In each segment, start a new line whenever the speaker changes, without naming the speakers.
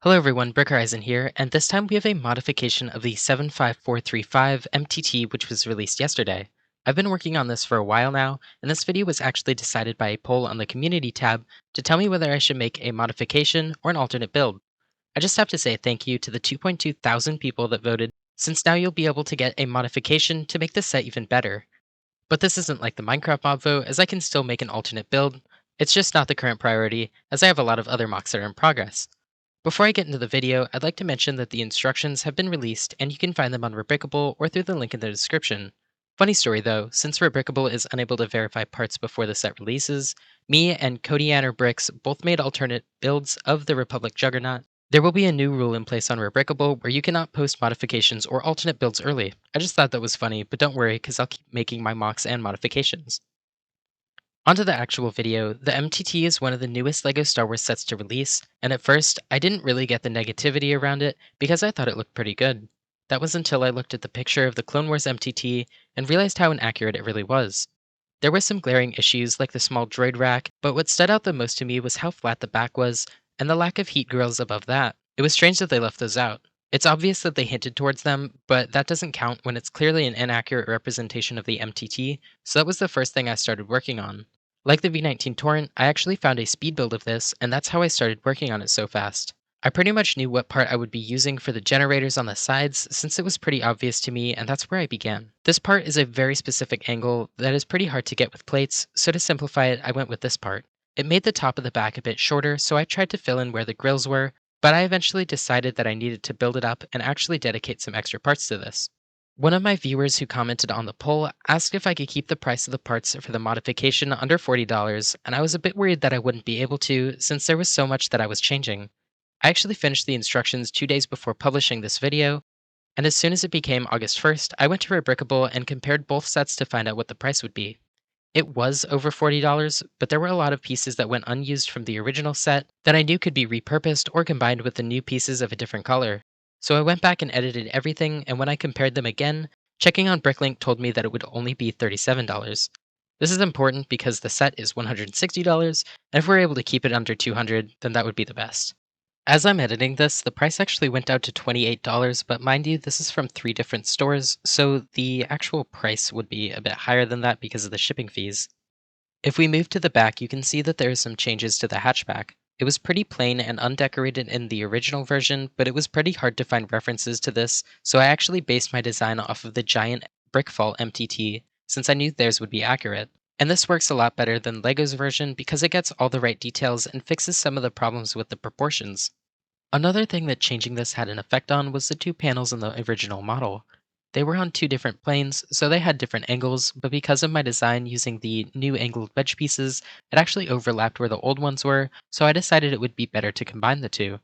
Hello everyone, Brick Horizon here, and this time we have a modification of the 75435 MTT which was released yesterday. I've been working on this for a while now, and this video was actually decided by a poll on the community tab to tell me whether I should make a modification or an alternate build. I just have to say thank you to the 2.2 thousand people that voted, since now you'll be able to get a modification to make this set even better. But this isn't like the Minecraft mob vote, as I can still make an alternate build. It's just not the current priority, as I have a lot of other mocks that are in progress. Before I get into the video, I'd like to mention that the instructions have been released and you can find them on Rebrickable or through the link in the description. Funny story though, since Rebrickable is unable to verify parts before the set releases, me and Kodianer Bricks both made alternate builds of the Republic Juggernaut. There will be a new rule in place on Rebrickable where you cannot post modifications or alternate builds early. I just thought that was funny, but don't worry because I'll keep making my mocks and modifications. Onto the actual video, the MTT is one of the newest LEGO Star Wars sets to release, and at first, I didn't really get the negativity around it because I thought it looked pretty good. That was until I looked at the picture of the Clone Wars MTT and realized how inaccurate it really was. There were some glaring issues like the small droid rack, but what stood out the most to me was how flat the back was and the lack of heat grills above that. It was strange that they left those out. It's obvious that they hinted towards them, but that doesn't count when it's clearly an inaccurate representation of the MTT, so that was the first thing I started working on. Like the V19 Torrent, I actually found a speed build of this, and that's how I started working on it so fast. I pretty much knew what part I would be using for the generators on the sides since it was pretty obvious to me, and that's where I began. This part is a very specific angle that is pretty hard to get with plates, so to simplify it, I went with this part. It made the top of the back a bit shorter, so I tried to fill in where the grills were, but I eventually decided that I needed to build it up and actually dedicate some extra parts to this. One of my viewers who commented on the poll asked if I could keep the price of the parts for the modification under $40, and I was a bit worried that I wouldn't be able to since there was so much that I was changing. I actually finished the instructions 2 days before publishing this video, and as soon as it became August 1st, I went to Rebrickable and compared both sets to find out what the price would be. It was over $40, but there were a lot of pieces that went unused from the original set that I knew could be repurposed or combined with the new pieces of a different color. So I went back and edited everything, and when I compared them again, checking on Bricklink told me that it would only be $37. This is important because the set is $160, and if we're able to keep it under $200, then that would be the best. As I'm editing this, the price actually went out to $28, but mind you, this is from 3 different stores, so the actual price would be a bit higher than that because of the shipping fees. If we move to the back, you can see that there are some changes to the hatchback. It was pretty plain and undecorated in the original version, but it was pretty hard to find references to this, so I actually based my design off of the giant Brickfall MTT, since I knew theirs would be accurate. And this works a lot better than LEGO's version because it gets all the right details and fixes some of the problems with the proportions. Another thing that changing this had an effect on was the 2 panels in the original model. They were on 2 different planes, so they had different angles, but because of my design using the new angled wedge pieces, it actually overlapped where the old ones were, so I decided it would be better to combine the two.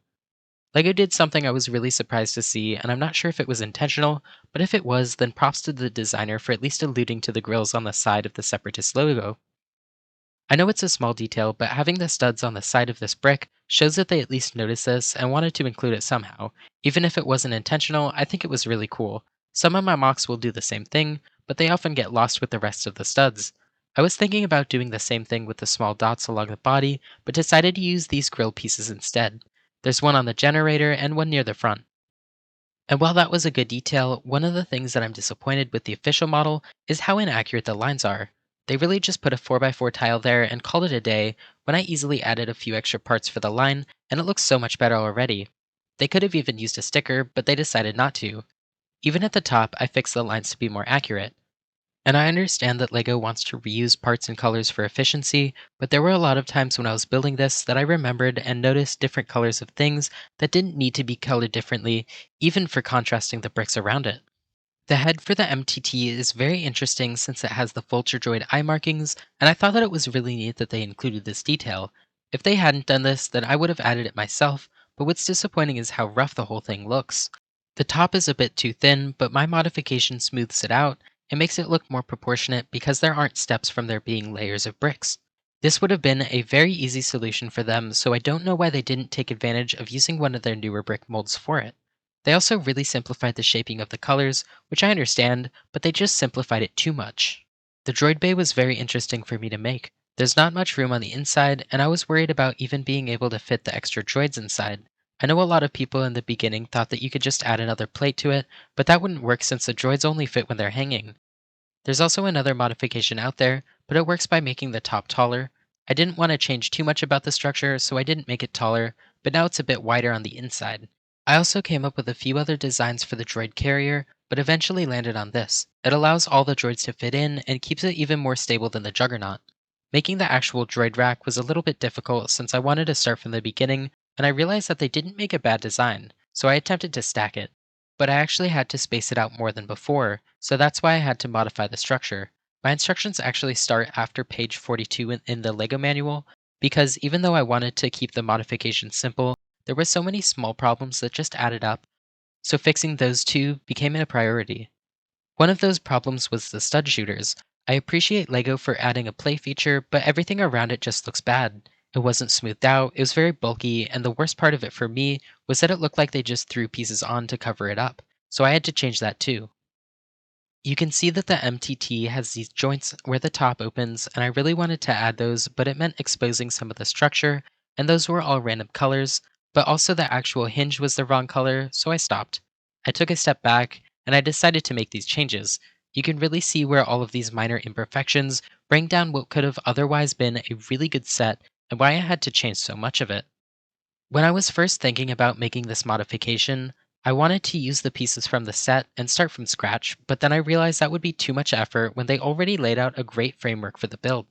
LEGO did something I was really surprised to see, and I'm not sure if it was intentional, but if it was, then props to the designer for at least alluding to the grills on the side of the Separatist logo. I know it's a small detail, but having the studs on the side of this brick shows that they at least noticed this and wanted to include it somehow. Even if it wasn't intentional, I think it was really cool. Some of my mocks will do the same thing, but they often get lost with the rest of the studs. I was thinking about doing the same thing with the small dots along the body, but decided to use these grill pieces instead. There's one on the generator and one near the front. And while that was a good detail, one of the things that I'm disappointed with the official model is how inaccurate the lines are. They really just put a 4x4 tile there and called it a day when I easily added a few extra parts for the line and it looks so much better already. They could have even used a sticker, but they decided not to. Even at the top, I fixed the lines to be more accurate. And I understand that LEGO wants to reuse parts and colors for efficiency, but there were a lot of times when I was building this that I remembered and noticed different colors of things that didn't need to be colored differently, even for contrasting the bricks around it. The head for the MTT is very interesting since it has the Vulture Droid eye markings, and I thought that it was really neat that they included this detail. If they hadn't done this, then I would have added it myself, but what's disappointing is how rough the whole thing looks. The top is a bit too thin, but my modification smooths it out and makes it look more proportionate because there aren't steps from there being layers of bricks. This would have been a very easy solution for them, so I don't know why they didn't take advantage of using one of their newer brick molds for it. They also really simplified the shaping of the colors, which I understand, but they just simplified it too much. The droid bay was very interesting for me to make. There's not much room on the inside, and I was worried about even being able to fit the extra droids inside. I know a lot of people in the beginning thought that you could just add another plate to it, but that wouldn't work since the droids only fit when they're hanging. There's also another modification out there, but it works by making the top taller. I didn't want to change too much about the structure, so I didn't make it taller, but now it's a bit wider on the inside. I also came up with a few other designs for the droid carrier, but eventually landed on this. It allows all the droids to fit in and keeps it even more stable than the Juggernaut. Making the actual droid rack was a little bit difficult since I wanted to start from the beginning, and I realized that they didn't make a bad design, so I attempted to stack it. But I actually had to space it out more than before, so that's why I had to modify the structure. My instructions actually start after page 42 in the LEGO manual, because even though I wanted to keep the modification simple, there were so many small problems that just added up, so fixing those two became a priority. One of those problems was the stud shooters. I appreciate LEGO for adding a play feature, but everything around it just looks bad. It wasn't smoothed out, it was very bulky, and the worst part of it for me was that it looked like they just threw pieces on to cover it up, so I had to change that too. You can see that the MTT has these joints where the top opens, and I really wanted to add those, but it meant exposing some of the structure, and those were all random colors, but also the actual hinge was the wrong color, so I stopped. I took a step back, and I decided to make these changes. You can really see where all of these minor imperfections bring down what could have otherwise been a really good set, and why I had to change so much of it. When I was first thinking about making this modification, I wanted to use the pieces from the set and start from scratch, but then I realized that would be too much effort when they already laid out a great framework for the build.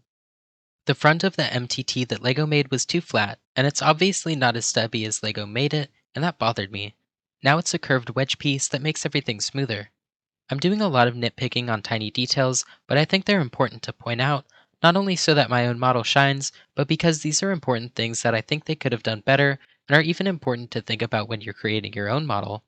The front of the MTT that LEGO made was too flat, and it's obviously not as stubby as LEGO made it, and that bothered me. Now it's a curved wedge piece that makes everything smoother. I'm doing a lot of nitpicking on tiny details, but I think they're important to point out, not only so that my own model shines, but because these are important things that I think they could have done better and are even important to think about when you're creating your own model.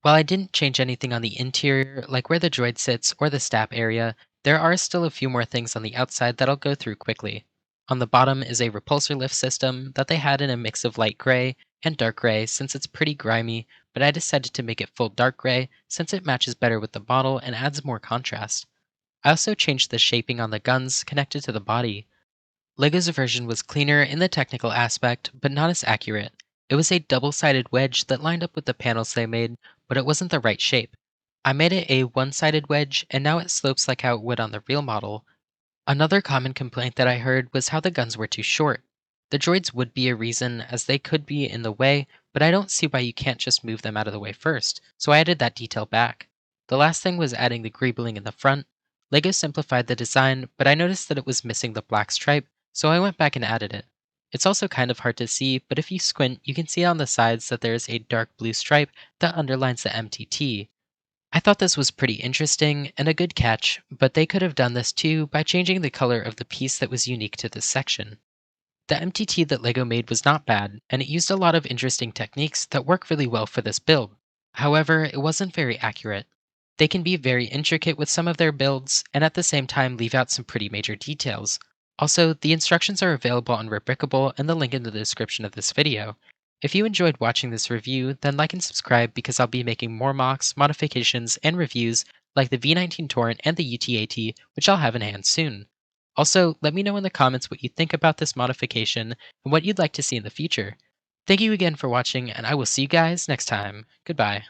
While I didn't change anything on the interior, like where the droid sits or the stab area, there are still a few more things on the outside that I'll go through quickly. On the bottom is a repulsor lift system that they had in a mix of light gray and dark gray since it's pretty grimy, but I decided to make it full dark gray since it matches better with the model and adds more contrast. I also changed the shaping on the guns connected to the body. LEGO's version was cleaner in the technical aspect, but not as accurate. It was a double sided wedge that lined up with the panels they made, but it wasn't the right shape. I made it a one sided wedge, and now it slopes like how it would on the real model. Another common complaint that I heard was how the guns were too short. The droids would be a reason, as they could be in the way, but I don't see why you can't just move them out of the way first, so I added that detail back. The last thing was adding the greebling in the front. LEGO simplified the design, but I noticed that it was missing the black stripe, so I went back and added it. It's also kind of hard to see, but if you squint, you can see on the sides that there is a dark blue stripe that underlines the MTT. I thought this was pretty interesting and a good catch, but they could have done this too by changing the color of the piece that was unique to this section. The MTT that LEGO made was not bad, and it used a lot of interesting techniques that work really well for this build. However, it wasn't very accurate. They can be very intricate with some of their builds, and at the same time leave out some pretty major details. Also, the instructions are available on Rebrickable and the link in the description of this video. If you enjoyed watching this review, then like and subscribe because I'll be making more mocks, modifications, and reviews like the V19 Torrent and the UTAT, which I'll have in hand soon. Also, let me know in the comments what you think about this modification and what you'd like to see in the future. Thank you again for watching, and I will see you guys next time. Goodbye.